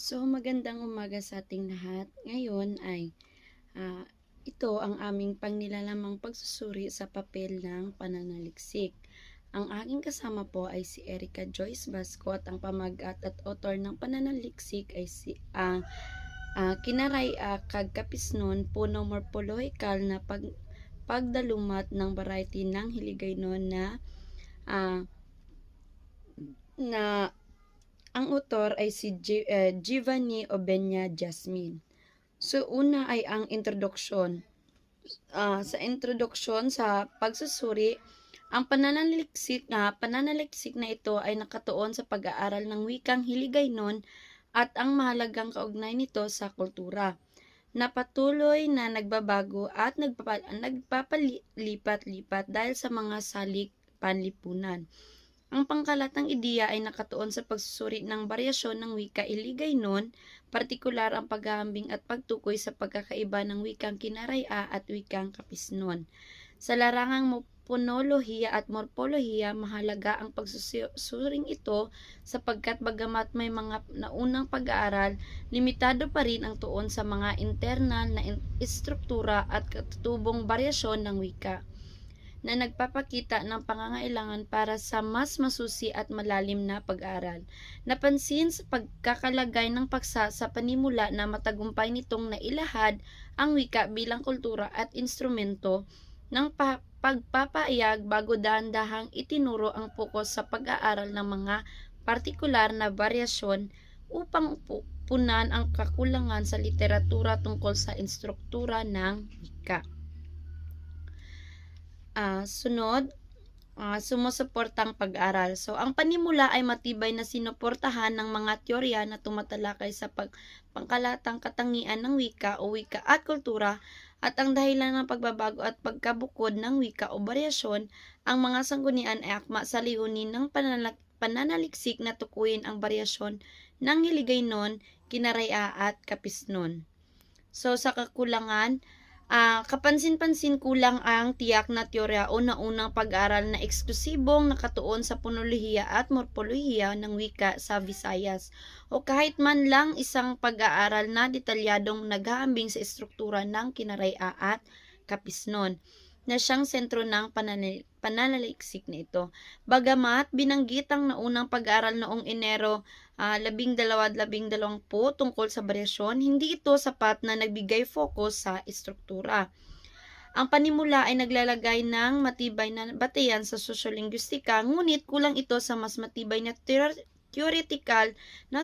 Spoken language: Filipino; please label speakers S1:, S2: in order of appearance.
S1: So, magandang umaga sa ating lahat. Ngayon ay ito ang aming pangnilalamang pagsusuri sa papel ng pananaliksik. Ang aking kasama po ay si Erica Joyce Basco at ang pamagat at author ng pananaliksik ay si Kinaray kag Kapisnon puno morpolohikal na pagdalumat ng variety ng hiligaynon ah, na ang author ay si Giovanni Obeña Jasmine. So, una ay ang introduksyon. Sa introduksyon sa pagsusuri, ang pananaliksik na ito ay nakatuon sa pag-aaral ng wikang Hiligaynon at ang mahalagang kaugnay nito sa kultura na patuloy na nagbabago at nagpapalipat-lipat dahil sa mga salik panlipunan. Ang pangkalatang ideya ay nakatuon sa pagsusuri ng baryasyon ng wika Hiligaynon, partikular ang paghahambing at pagtukoy sa pagkakaiba ng wikang Kinaraya at wikang Kapisnon. Sa larangang ponolohiya at morpolohiya, mahalaga ang pagsusuring ito sapagkat bagamat may mga naunang pag-aaral, limitado pa rin ang tuon sa mga internal na istruktura at katutubong baryasyon ng wika na nagpapakita ng pangangailangan para sa mas masusi at malalim na pag-aaral. Napansin sa pagkakalagay ng paksa sa panimula na matagumpay nitong nailahad ang wika bilang kultura at instrumento ng pagpapahayag bago dahan-dahang itinuro ang pokus sa pag-aaral ng mga partikular na varyasyon upang punan ang kakulangan sa literatura tungkol sa instruktura ng wika. Sunod, sumusuportang pag-aral. So, ang panimula ay matibay na sinuportahan ng mga teorya na tumatalakay sa pangkalatang katangian ng wika o wika at kultura at ang dahilan ng pagbabago at pagkabukod ng wika o baryasyon. Ang mga sanggunian ay akma sa layunin ng pananaliksik na tukuyin ang baryasyon ng Hiligaynon, Kinaraya at Kapisnon. So, sa kakulangan, kapansin-pansin kulang ang tiyak na teorya o naunang pag-aaral na eksklusibong nakatuon sa ponolohiya at morpolohiya ng wika sa Visayas o kahit man lang isang pag-aaral na detalyadong naghahambing sa estruktura ng Kinaraya at Kapisnon na siyang sentro ng pananaliksik na ito. Bagamat binanggit ang naunang pag-aaral noong Enero 12-20 tungkol sa baryasyon, hindi ito sapat na nagbigay focus sa estruktura. Ang panimula ay naglalagay ng matibay na batayan sa sosyolingwistika, ngunit kulang ito sa mas matibay na theoretical na